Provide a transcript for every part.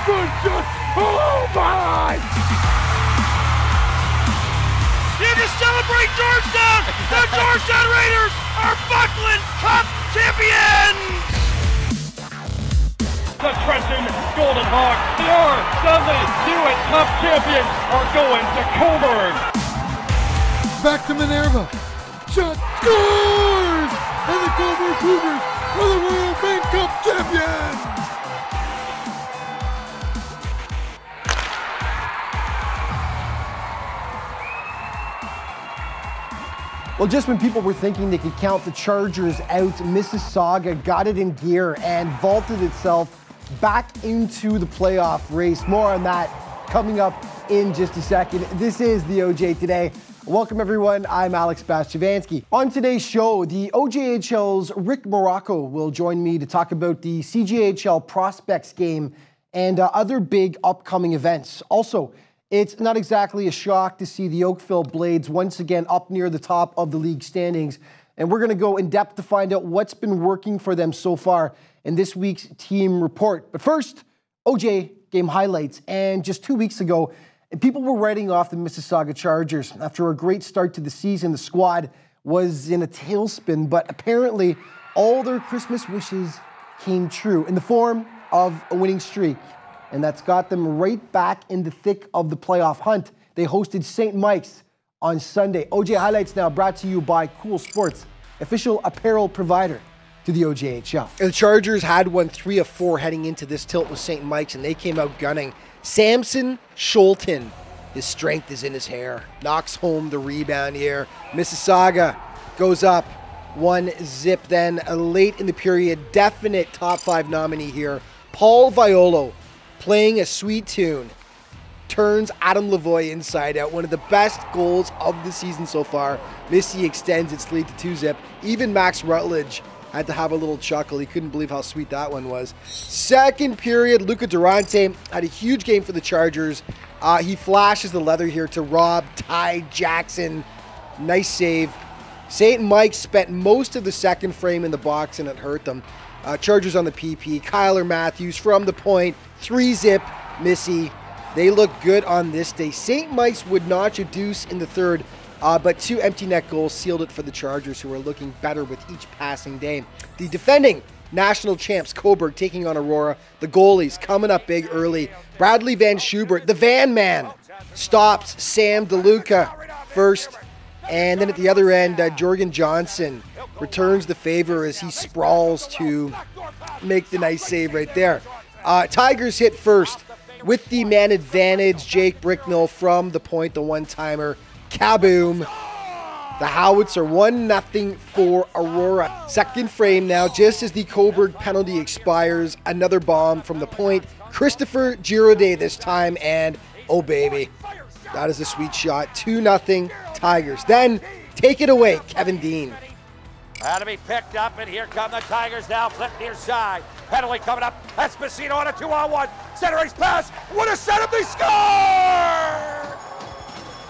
Good shot. Oh my! Here to celebrate Georgetown! The Georgetown Raiders are Buckland Cup champions! The Trenton Golden Hawks, the R.W. Hewitt Cup champions, are going to Coburg. Back to Minerva. Shot scores! And the Coburg Cougars are the Royal Bank Cup champions! Well, just when people were thinking they could count the Chargers out, Mississauga got it in gear and vaulted itself back into the playoff race. More on that coming up in just a second. This is the OJ Today. Welcome, everyone. I'm Alex Bastiavansky. On today's show, the OJHL's Rick Morocco will join me to talk about the CJHL Prospects game and other big upcoming events. Also, it's not exactly a shock to see the Oakville Blades once again up near the top of the league standings. And we're going to go in depth to find out what's been working for them so far in this week's team report. But first, OJ game highlights. And just 2 weeks ago, people were writing off the Mississauga Chargers. After a great start to the season, the squad was in a tailspin. But apparently, all their Christmas wishes came true in the form of a winning streak. And that's got them right back in the thick of the playoff hunt. They hosted St. Mike's on Sunday. OJ Highlights now brought to you by Cool Sports, official apparel provider to the OJHL. The Chargers had won 3 of 4 heading into this tilt with St. Mike's, and they came out gunning. Samson Scholten, his strength is in his hair, knocks home the rebound here. Mississauga goes up 1-0 then. Late in the period, definite top 5 nominee here. Paul Violo, playing a sweet tune, turns Adam Lavoie inside out. One of the best goals of the season so far. Missy extends its lead to 2-0. Even Max Rutledge had to have a little chuckle. He couldn't believe how sweet that one was. Second period, Luca Durante had a huge game for the Chargers. He flashes the leather here to Rob Ty Jackson. Nice save. St. Mike's spent most of the second frame in the box, and it hurt them. Chargers on the PP. Kyler Matthews from the point. 3-0, Missy. They look good on this day. St. Mike's would notch a deuce in the third, but 2 empty net goals sealed it for the Chargers, who are looking better with each passing day. The defending national champs, Coburg, taking on Aurora. The goalies coming up big early. Bradley Van Schubert, the van man, stops Sam DeLuca first. And then at the other end, Jorgen Johnson returns the favor as he sprawls to make the nice save right there. Tigers hit first with the man advantage. Jake Bricknell from the point, the one-timer. Kaboom. The Howitzer 1-0 for Aurora. Second frame now, just as the Coburg penalty expires. Another bomb from the point. Christopher Giraudet this time, and oh baby, that is a sweet shot. 2-0 Tigers. Then take it away, Kevin Dean. Had to be picked up, and here come the Tigers now, flip near side. Penalty coming up. Esposito on a 2-on-1. Center ice pass. What a setup, they score!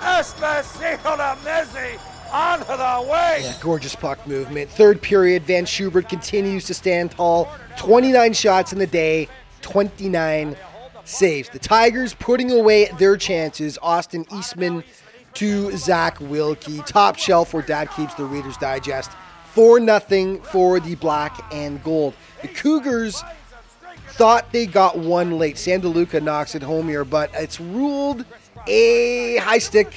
Esposito to Mizzi onto the wing. Yeah, gorgeous puck movement. Third period, Van Schubert continues to stand tall. 29 shots in the day, 29 saves. The Tigers putting away their chances. Austin Eastman to Zach Wilkie. Top shelf where Dad keeps the Reader's Digest. 4-0 for the black and gold. The Cougars thought they got one late. Sam DeLuca knocks it home here, but it's ruled a high stick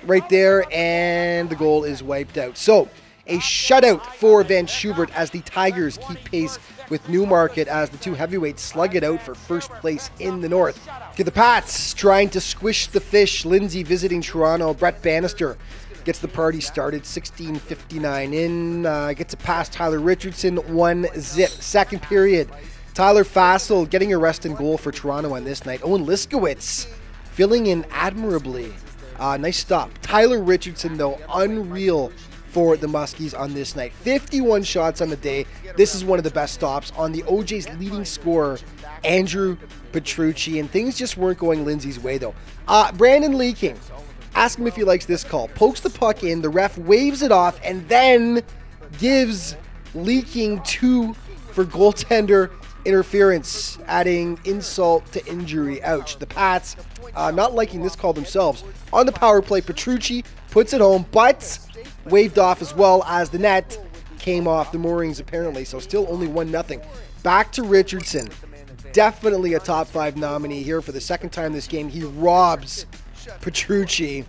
right there, and the goal is wiped out. So a shutout for Van Schubert as the Tigers keep pace with Newmarket as the 2 heavyweights slug it out for first place in the North. To the Pats trying to squish the fish. Lindsay visiting Toronto. Brett Bannister gets the party started. 16:59 in. Gets it past Tyler Richardson. 1-0. Second period. Tyler Fassel getting a rest and goal for Toronto on this night. Owen Liskowitz filling in admirably. Nice stop. Tyler Richardson, though, unreal for the Muskies on this night. 51 shots on the day. This is one of the best stops on the OJ's leading scorer, Andrew Petrucci, and things just weren't going Lindsay's way, though. Brandon Leaking, ask him if he likes this call. Pokes the puck in, the ref waves it off, and then gives Leaking 2 for goaltender Interference, adding insult to injury. Ouch. The Pats, not liking this call themselves. On the power play, Petrucci puts it home, but waved off as well as the net came off the moorings apparently. So still only 1-0. Back to Richardson. Definitely a top 5 nominee here for the second time this game. He robs Petrucci.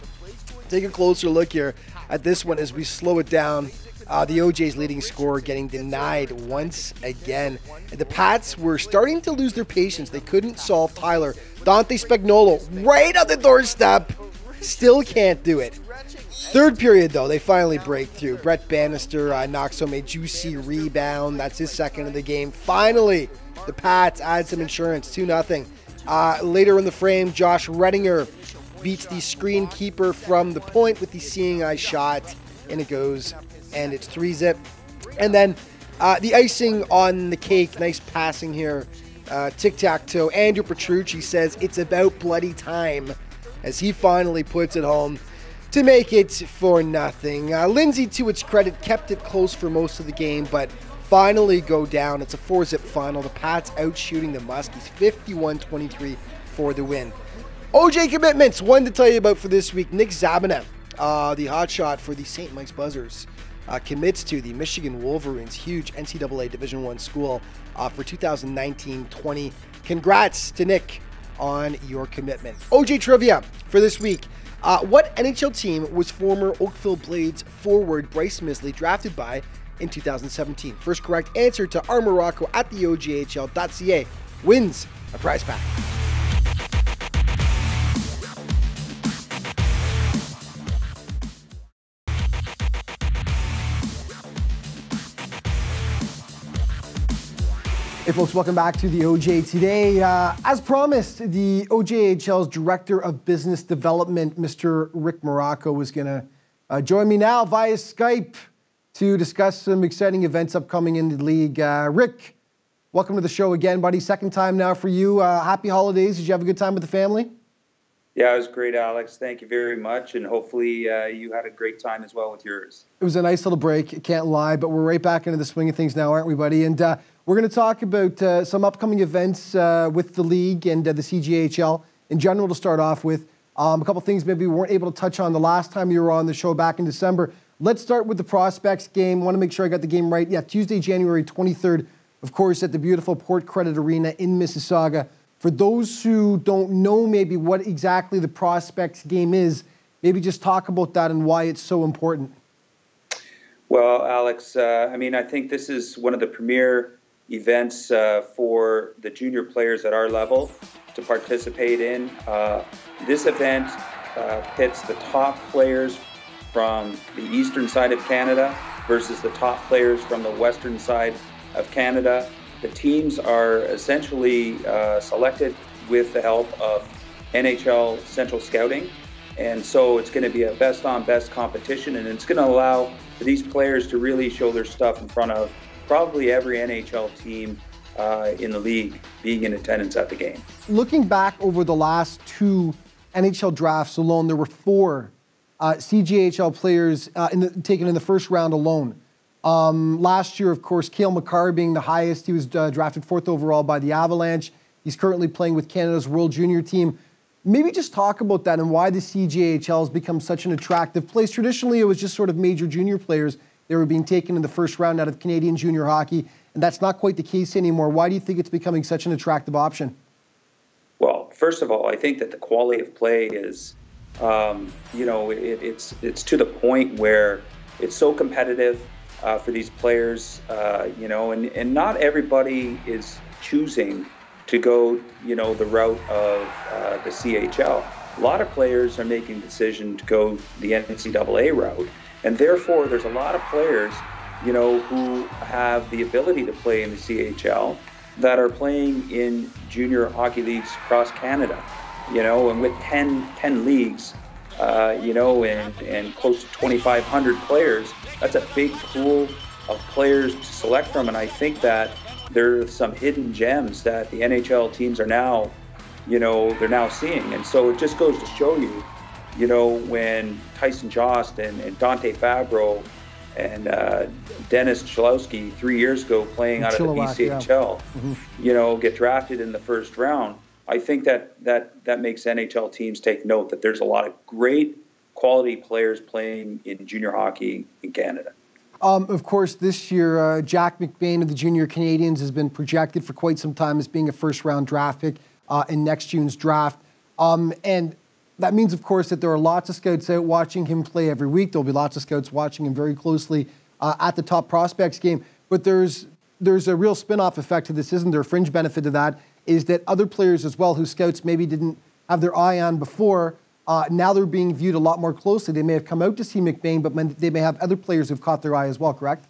Take a closer look here at this one as we slow it down. The OJ's leading scorer getting denied once again. And the Pats were starting to lose their patience. They couldn't solve Tyler. Dante Spagnuolo right on the doorstep. Still can't do it. Third period, though, they finally break through. Brett Bannister knocks home a juicy rebound. That's his second of the game. Finally, the Pats add some insurance, 2-0. Later in the frame, Josh Redinger beats the screen keeper from the point with the seeing eye shot, and it goes, and it's 3-0. And then the icing on the cake, nice passing here, tic-tac-toe. Andrew Petrucci says it's about bloody time as he finally puts it home to make it 4-0. Lindsay, to its credit, kept it close for most of the game, but finally go down. It's a 4-0 final. The Pats out shooting the Muskies 51-23 for the win. OJ commitments, one to tell you about for this week. Nick Zabina, the hotshot for the St. Mike's Buzzers, commits to the Michigan Wolverines, huge NCAA Division I school for 2019-20. Congrats to Nick on your commitment. OJ trivia for this week. What NHL team was former Oakville Blades forward Bryce Misley drafted by in 2017? First correct answer to our Morocco at the OJHL.ca wins a prize pack. Hey folks, welcome back to the OJ Today. As promised, the OJHL's Director of Business Development, Mr. Rick Morocco, is going to join me now via Skype to discuss some exciting events upcoming in the league. Rick, welcome to the show again, buddy. Second time now for you. Happy holidays. Did you have a good time with the family? Yeah, it was great, Alex. Thank you very much. And hopefully you had a great time as well with yours. It was a nice little break, can't lie, but we're right back into the swing of things now, aren't we, buddy? And we're going to talk about some upcoming events with the league and the CJHL in general to start off with. A couple things maybe we weren't able to touch on the last time you were on the show back in December. Let's start with the Prospects game. Want to make sure I got the game right. Yeah, Tuesday, January 23rd, of course, at the beautiful Port Credit Arena in Mississauga. For those who don't know maybe what exactly the Prospects game is, maybe just talk about that and why it's so important. Well, Alex, I think this is one of the premier events for the junior players at our level to participate in. This event pits the top players from the eastern side of Canada versus the top players from the western side of Canada. The teams are essentially selected with the help of NHL Central Scouting. And so it's going to be a best-on-best competition, and it's going to allow for these players to really show their stuff in front of probably every NHL team in the league being in attendance at the game. Looking back over the last two NHL drafts alone, there were 4 CJHL players taken in the first round alone. Last year, of course, Cale Makar being the highest. He was drafted 4th overall by the Avalanche. He's currently playing with Canada's World Junior team. Maybe just talk about that and why the CJHL has become such an attractive place. Traditionally, it was just sort of major junior players. They were being taken in the first round out of Canadian junior hockey, and that's not quite the case anymore. Why do you think it's becoming such an attractive option? Well, first of all, I think that the quality of play is, it's to the point where it's so competitive for these players, and not everybody is choosing to go, the route of the CHL. A lot of players are making the decision to go the NCAA route. And therefore, there's a lot of players, who have the ability to play in the CHL that are playing in junior hockey leagues across Canada, and with 10 leagues, and close to 2,500 players, that's a big pool of players to select from. And I think that there are some hidden gems that the NHL teams are now, they're now seeing. And so it just goes to show you, when Tyson Jost and Dante Fabro, and Dennis Cholowski 3 years ago playing out of the BCHL, get drafted in the first round. I think that makes NHL teams take note that there's a lot of great quality players playing in junior hockey in Canada. Of course, this year, Jack McBain of the Junior Canadians has been projected for quite some time as being a first-round draft pick in next June's draft. And that means, of course, that there are lots of scouts out watching him play every week. There'll be lots of scouts watching him very closely at the top prospects game. But there's a real spin-off effect to this, isn't there? A fringe benefit to that is that other players as well who scouts maybe didn't have their eye on before, now they're being viewed a lot more closely. They may have come out to see McBain, but they may have other players who've caught their eye as well, correct?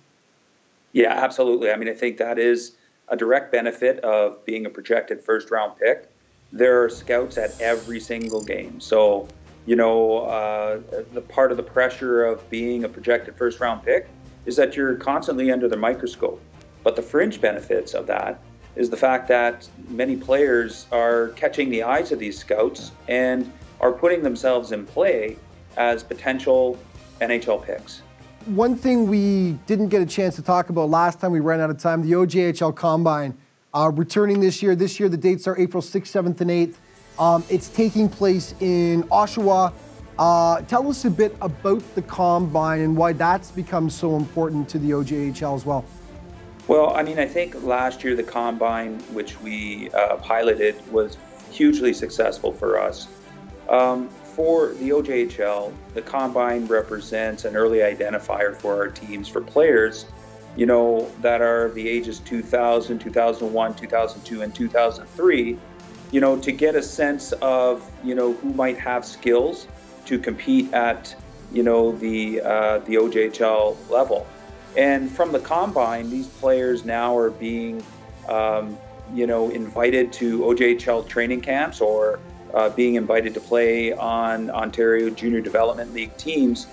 Yeah, absolutely. I mean, I think that is a direct benefit of being a projected first-round pick. There are scouts at every single game. So, the part of the pressure of being a projected first-round pick is that you're constantly under the microscope. But the fringe benefits of that is the fact that many players are catching the eyes of these scouts and are putting themselves in play as potential NHL picks. One thing we didn't get a chance to talk about last time, we ran out of time, the OJHL Combine. Returning this year. This year, the dates are April 6th, 7th, and 8th. It's taking place in Oshawa. Tell us a bit about the Combine and why that's become so important to the OJHL as well. Well, I mean, I think last year the Combine, which we piloted, was hugely successful for us. For the OJHL, the Combine represents an early identifier for our teams, for players that are the ages 2000, 2001, 2002, and 2003, to get a sense of, who might have skills to compete at, the OJHL level. And from the Combine, these players now are being, invited to OJHL training camps or being invited to play on Ontario Junior Development League teams.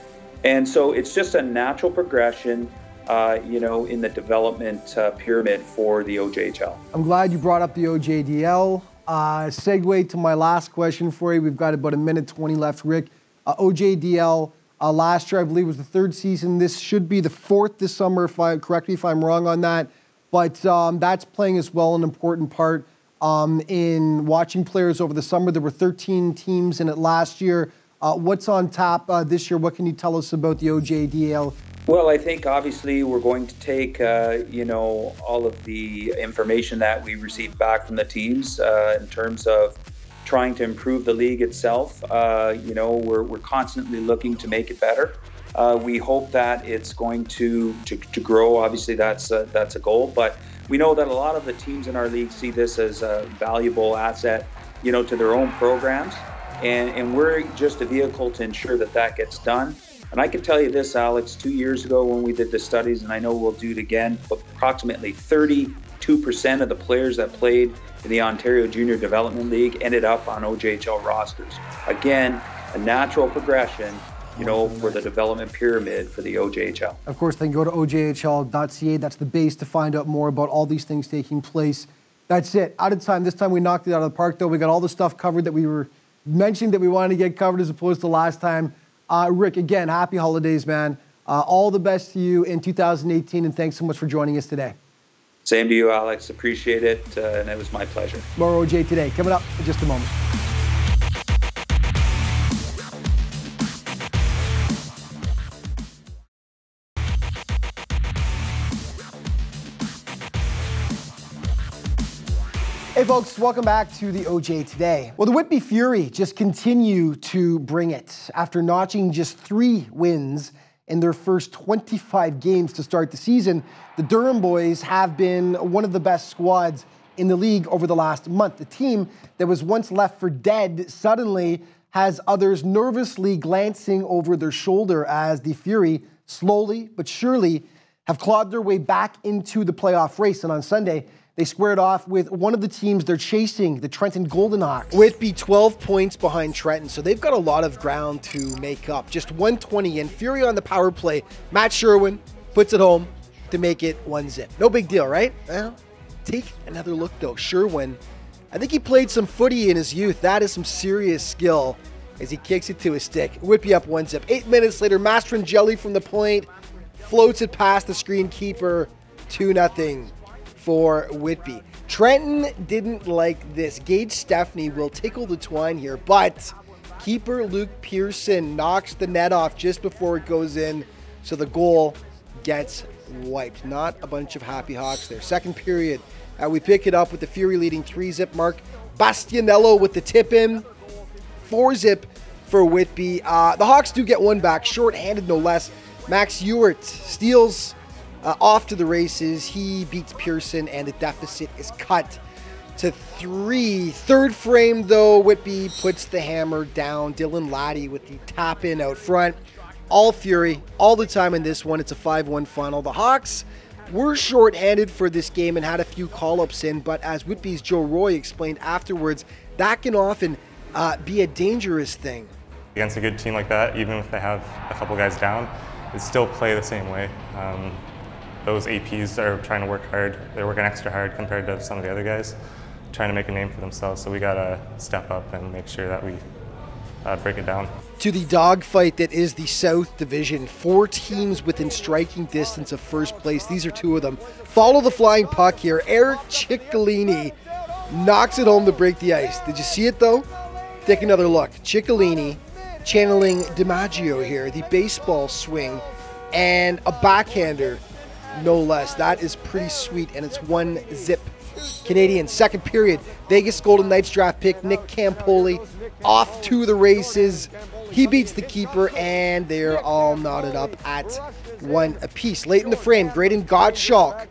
And so it's just a natural progression in the development pyramid for the OJHL. I'm glad you brought up the OJDL. Segue to my last question for you. We've got about 1:20 left, Rick. OJDL last year, I believe, was the third season. This should be the fourth this summer, correct me if I'm wrong on that. But that's playing as well an important part in watching players over the summer. There were 13 teams in it last year. What's on tap this year? What can you tell us about the OJDL? Well, I think obviously we're going to take, all of the information that we receive back from the teams in terms of trying to improve the league itself. We're constantly looking to make it better. We hope that it's going to grow. Obviously, that's a goal. But we know that a lot of the teams in our league see this as a valuable asset, to their own programs. And we're just a vehicle to ensure that gets done. And I can tell you this, Alex, 2 years ago when we did the studies, and I know we'll do it again, but approximately 32% of the players that played in the Ontario Junior Development League ended up on OJHL rosters. Again, a natural progression, for the development pyramid for the OJHL. Of course, they can go to ojhl.ca. That's the base to find out more about all these things taking place. That's it. Out of time. This time we knocked it out of the park, though. We got all the stuff covered that we were mentioning that we wanted to get covered as opposed to last time. Rick, again, happy holidays, man. All the best to you in 2018, and thanks so much for joining us today. Same to you, Alex. Appreciate it, and it was my pleasure. More OJ Today coming up in just a moment. Hey folks, welcome back to the OJ Today. Well, the Whitby Fury just continue to bring it. After notching just 3 wins in their first 25 games to start the season, the Durham boys have been one of the best squads in the league over the last month. The team that was once left for dead suddenly has others nervously glancing over their shoulder as the Fury slowly but surely have clawed their way back into the playoff race. And on Sunday, they squared off with one of the teams they're chasing, the Trenton Golden Hawks. Whitby 12 points behind Trenton, so they've got a lot of ground to make up. Just 120 and Fury on the power play. Matt Sherwin puts it home to make it 1-0. No big deal, right? Well, take another look though. Sherwin, I think he played some footy in his youth. That is some serious skill as he kicks it to his stick. Whitby up 1-0. 8 minutes later, Mastrangelli from the point floats it past the screen keeper. 2-0 for Whitby. Trenton didn't like this. Gage Stepney will tickle the twine here, but keeper Luke Pearson knocks the net off just before it goes in, so the goal gets wiped. Not a bunch of happy Hawks there. Second period, we pick it up with the Fury leading 3-zip. Mark Bastianello with the tip in. 4-zip for Whitby. The Hawks do get one back, short-handed no less. Max Ewart steals off to the races. He beats Pearson, and the deficit is cut to 3. Third frame, though, Whitby puts the hammer down. Dylan Laddie with the tap-in out front. All Fury, all the time in this one. It's a 5-1 final. The Hawks were short-handed for this game and had a few call-ups in, but as Whitby's Joe Roy explained afterwards, that can often be a dangerous thing. Against a good team like that, even if they have a couple guys down, they still play the same way. Those APs are trying to work hard. They're working extra hard compared to some of the other guys, trying to make a name for themselves. So we got to step up and make sure that we break it down. To the dogfight that is the South Division. 4 teams within striking distance of first place. These are 2 of them. Follow the flying puck here. Eric Ciccolini knocks it home to break the ice. Did you see it, though? Take another look. Ciccolini channeling DiMaggio here. The baseball swing and a backhander, no less. That is pretty sweet, and it's 1-zip. Canadian second period. Vegas Golden Knights draft pick Nick Campoli off to the races. He beats the keeper, and they're all knotted up at 1 apiece. Late in the frame, Graydon Gottschalk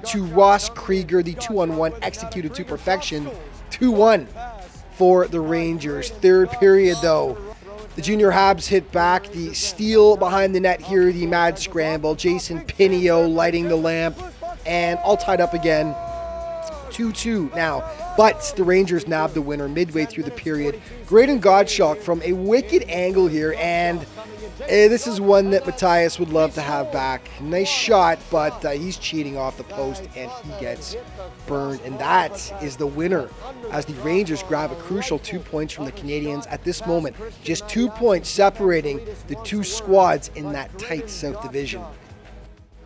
to Ross Krieger. The 2-on-1 executed to perfection. 2-1 for the Rangers. Third period, though, the junior Habs hit back. The steal behind the net here, the mad scramble. Jason Pinio lighting the lamp, and all tied up again. 2-2 now, but the Rangers nabbed the winner midway through the period. Graydon Gottschalk from a wicked angle here, and this is one that Matthias would love to have back. Nice shot, but he's cheating off the post, and he gets burned, and that is the winner as the Rangers grab a crucial 2 points from the Canadians at this moment. Just 2 points separating the 2 squads in that tight South Division.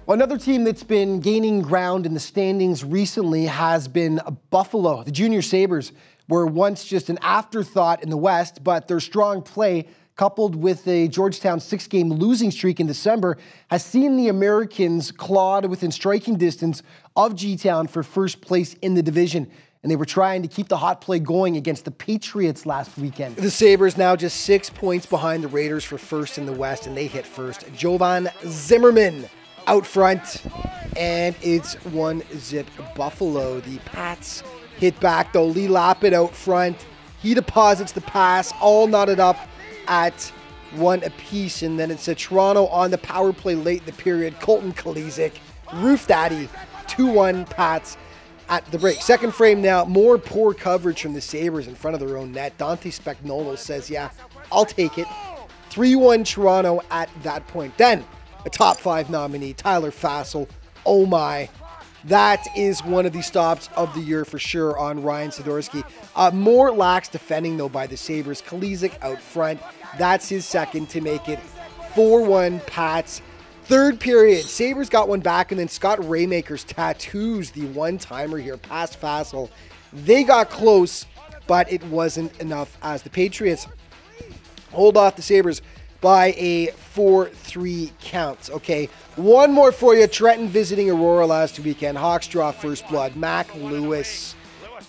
Another team that's been gaining ground in the standings recently has been Buffalo. The Junior Sabres were once just an afterthought in the West, but their strong play, coupled with a Georgetown 6-game losing streak in December, has seen the Americans clawed within striking distance of G-Town for first place in the division. And they were trying to keep the hot play going against the Patriots last weekend. The Sabres now just 6 points behind the Raiders for first in the West, and they hit first. Jovan Zimmerman out front, and it's 1-zip Buffalo. The Pats hit back, though. Lee Lappin out front. He deposits the pass, all knotted up at 1 apiece, and then it's a Toronto on the power play late in the period. Colton Kalizik, Roof Daddy, 2-1 Pats at the break. Second frame now, more poor coverage from the Sabres in front of their own net. Dante Spagnuolo says, yeah, I'll take it. 3-1 Toronto at that point. Then a top 5 nominee, Tyler Fassel. Oh my. That is one of the stops of the year for sure on Ryan Sidorsky. More lax defending, though, by the Sabres. Kalizik out front. That's his second to make it 4-1 Pats. Third period, Sabres got one back, and then Scott Raymaker's tattoos the one-timer here past Fassel. They got close, but it wasn't enough as the Patriots hold off the Sabres by a 4-3 count. Okay, one more for you. Trenton visiting Aurora last weekend. Hawks draw first blood. Mac Lewis,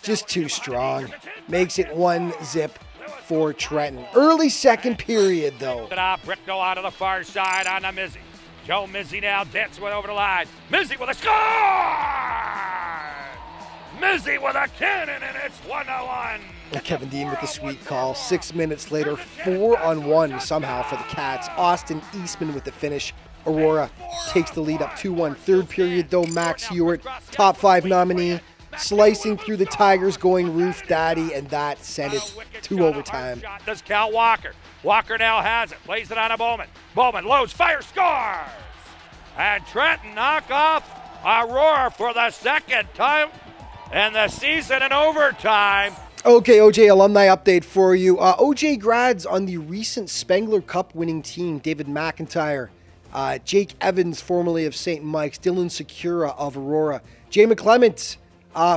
just too strong. Makes it 1-zip for Trenton. Early second period, though. Brickno out to the far side on the Mizzy. Joe Mizzy now dents one over the line. Mizzy with a score! Mizzy with a cannon, and it's 1-1. Kevin Dean with the sweet call. 6 minutes later, 4-on-1 somehow for the Cats. Austin Eastman with the finish. Aurora takes the lead up 2-1. Third period, though, Max Ewart, top 5 nominee, slicing through the Tigers, going Roof Daddy, and that sent it to overtime. Does Cal Walker. Walker now has it. Plays it on a Bowman. Bowman loads, fire, scores! And Trenton knock off Aurora for the second time in the season in overtime. Okay, OJ alumni update for you. OJ grads on the recent Spengler Cup winning team, David McIntyre, Jake Evans, formerly of St. Mike's, Dylan Secura of Aurora, Jay McClement,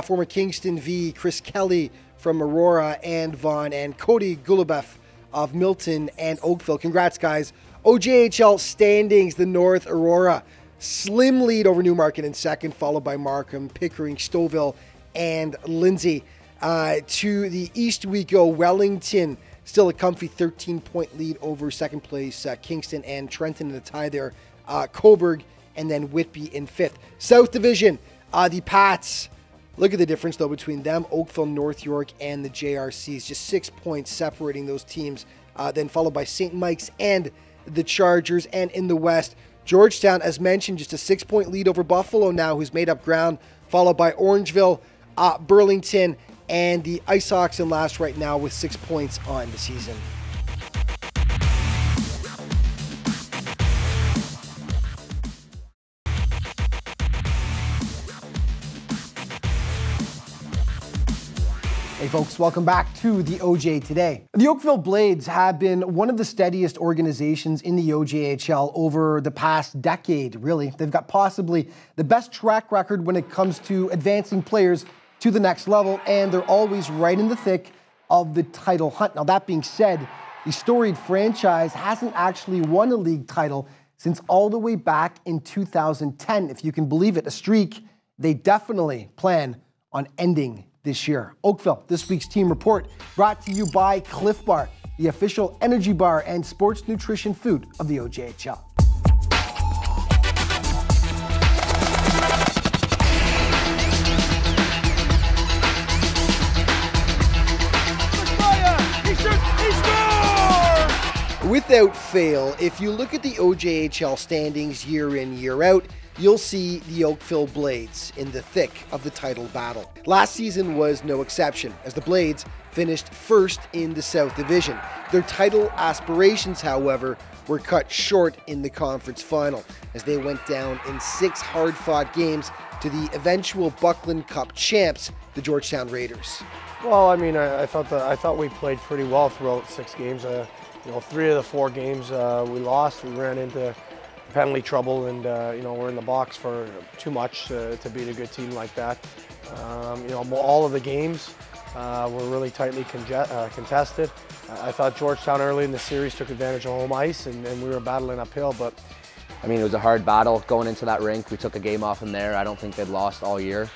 former Kingston V, Chris Kelly from Aurora and Vaughan, and Cody Gulubeff of Milton and Oakville. Congrats, guys. OJHL standings, the North, Aurora, slim lead over Newmarket in second, followed by Markham, Pickering, Stouffville, and Lindsay. To the east we go, Wellington, still a comfy 13-point lead over second place, Kingston and Trenton in a tie there, Coburg, and then Whitby in fifth. South Division, the Pats. Look at the difference, though, between them, Oakville, North York, and the JRCs. Just 6 points separating those teams, then followed by St. Mike's and the Chargers. And in the West, Georgetown, as mentioned, just a 6-point lead over Buffalo now, who's made up ground, followed by Orangeville, Burlington, and the Ice Hawks in last right now with 6 points on the season. Hey folks, welcome back to the OJ Today. The Oakville Blades have been one of the steadiest organizations in the OJHL over the past decade, really. They've got possibly the best track record when it comes to advancing players to the next level, and they're always right in the thick of the title hunt. Now, that being said, the storied franchise hasn't actually won a league title since all the way back in 2010, if you can believe it, a streak they definitely plan on ending this year. Oakville, this week's team report, brought to you by Cliff Bar, the official energy bar and sports nutrition food of the OJHL. Without fail, if you look at the OJHL standings year in, year out, you'll see the Oakville Blades in the thick of the title battle. Last season was no exception, as the Blades finished first in the South Division. Their title aspirations, however, were cut short in the conference final, as they went down in 6 hard-fought games to the eventual Buckland Cup champs, the Georgetown Raiders. Well, I mean, I thought we played pretty well throughout 6 games. You know, 3 of the 4 games we lost. We ran into penalty trouble, and you know, we're in the box for too much to beat a good team like that. You know, all of the games were really tightly contested. I thought Georgetown early in the series took advantage of home ice, and we were battling uphill. But I mean, it was a hard battle going into that rink. We took a game off them there. I don't think they'd lost all year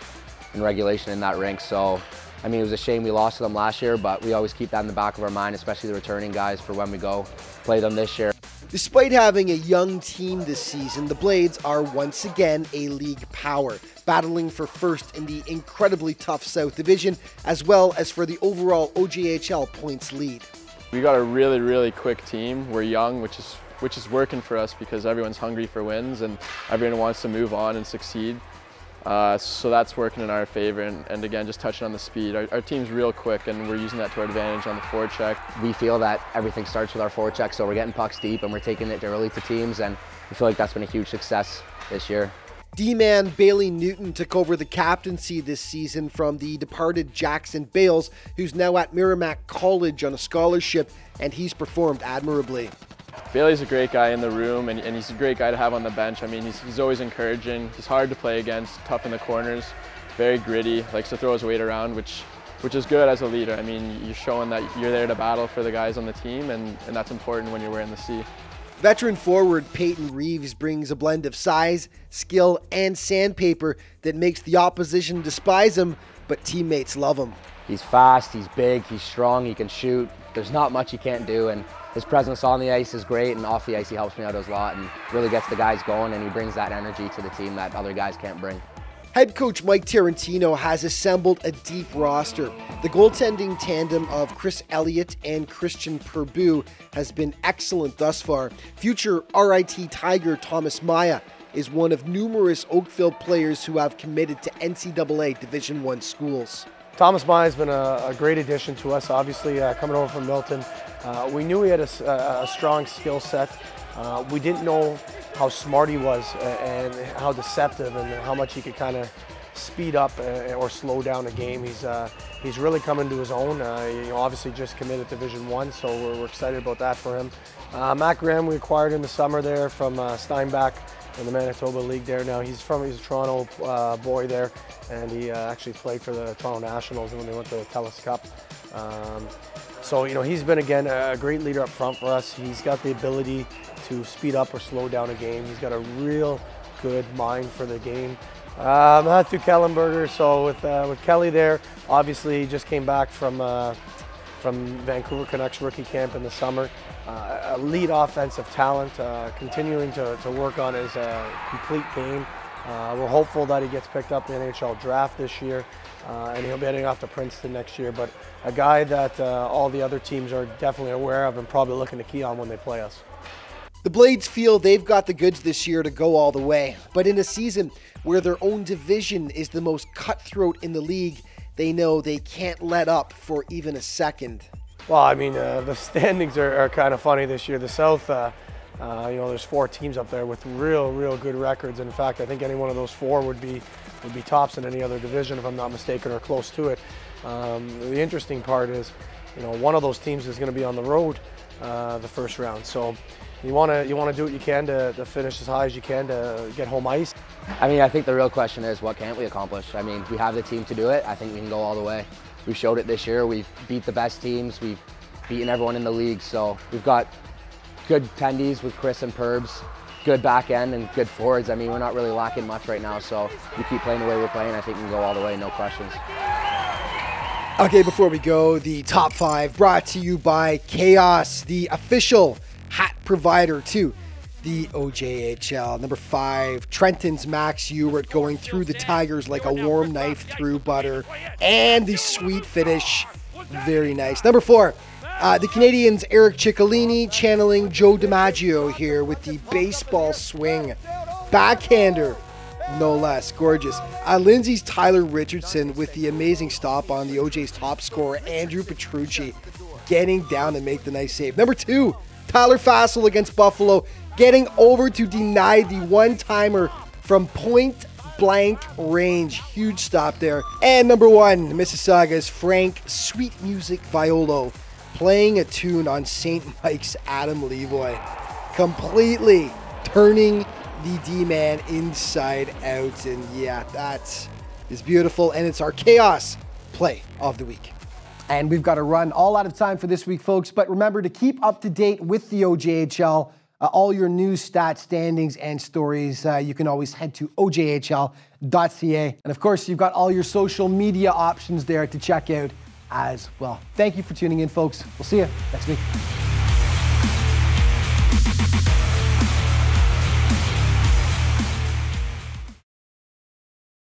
in regulation in that rink. So, I mean, it was a shame we lost to them last year, but we always keep that in the back of our mind, especially the returning guys, for when we go play them this year. Despite having a young team this season, the Blades are once again a league power, battling for first in the incredibly tough South Division, as well as for the overall OJHL points lead. We got a really, really quick team. We're young, which is working for us because everyone's hungry for wins and everyone wants to move on and succeed. So that's working in our favor, and again, just touching on the speed. Our team's real quick, and we're using that to our advantage on the forecheck. We feel that everything starts with our forecheck, so we're getting pucks deep and we're taking it early to teams, and we feel like that's been a huge success this year. D-man Bailey Newton took over the captaincy this season from the departed Jackson Bales, who's now at Merrimack College on a scholarship, and he's performed admirably. Bailey's a great guy in the room, and he's a great guy to have on the bench. I mean, he's always encouraging. He's hard to play against, tough in the corners, very gritty, likes to throw his weight around, which is good as a leader. I mean, you're showing that you're there to battle for the guys on the team, and that's important when you're wearing the C. Veteran forward Peyton Reeves brings a blend of size, skill, and sandpaper that makes the opposition despise him, but teammates love him. He's fast, he's big, he's strong, he can shoot. There's not much he can't do, and his presence on the ice is great, and off the ice he helps me out a lot and really gets the guys going, and he brings that energy to the team that other guys can't bring. Head coach Mike Tarantino has assembled a deep roster. The goaltending tandem of Chris Elliott and Christian Purbu has been excellent thus far. Future RIT Tiger Thomas Maya is one of numerous Oakville players who have committed to NCAA Division I schools. Thomas Maya has been a great addition to us, obviously coming over from Milton. We knew he had a strong skill set. We didn't know how smart he was and how deceptive and how much he could kind of speed up or slow down a game. He's really coming to his own. Obviously just committed to Division 1, so we're excited about that for him. Matt Graham we acquired in the summer there from Steinbach in the Manitoba League there. Now he's a Toronto boy there, and he actually played for the Toronto Nationals when they went to the TELUS Cup. So he's been again a great leader up front for us. He's got the ability to speed up or slow down a game. He's got a real good mind for the game. Matthew Kellenberger, so with Kelly there, obviously he just came back from Vancouver Canucks rookie camp in the summer. Elite offensive talent, continuing to work on his complete game. We're hopeful that he gets picked up in the NHL draft this year, and he'll be heading off to Princeton next year. But a guy that all the other teams are definitely aware of and probably looking to key on when they play us. The Blades feel they've got the goods this year to go all the way, but in a season where their own division is the most cutthroat in the league, they know they can't let up for even a second. Well, I mean, the standings are kind of funny this year. The South, there's 4 teams up there with real good records. In fact, I think any one of those 4 would be tops in any other division, if I'm not mistaken, or close to it. The interesting part is, one of those teams is going to be on the road the first round. So you want to do what you can to finish as high as you can to get home ice. I mean, I think the real question is, what can't we accomplish? I mean, we have the team to do it. I think we can go all the way. We showed it this year. We've beat the best teams. We've beaten everyone in the league. So we've got good tendies with Chris and Perbs, good back end and good forwards. I mean, we're not really lacking much right now. So we keep playing the way we're playing. I think we can go all the way, no questions. Okay, before we go, the top 5 brought to you by Chaos, the official hat provider to the OJHL. Number 5, Trenton's Max Ewert going through the Tigers like a warm knife through butter. And the sweet finish, very nice. Number 4, the Canadians' Eric Ciccolini channeling Joe DiMaggio here with the baseball swing. Backhander, no less. Gorgeous. Lindsay's Tyler Richardson with the amazing stop on the OJ's top scorer, Andrew Petrucci, getting down to make the nice save. Number 2, Tyler Fassel against Buffalo, getting over to deny the one-timer from point blank range. Huge stop there. And number 1, Mississauga's Frank Sweet Music Violo, playing a tune on St. Mike's Adam Levoy, completely turning the D-man inside out. And yeah, that is beautiful. And it's our Chaos Play of the Week. And we've got to run all out of time for this week, folks. But remember to keep up to date with the OJHL. All your news, stats, standings, and stories, you can always head to ojhl.ca. And of course, you've got all your social media options there to check out as well. Thank you for tuning in, folks. We'll see you next week.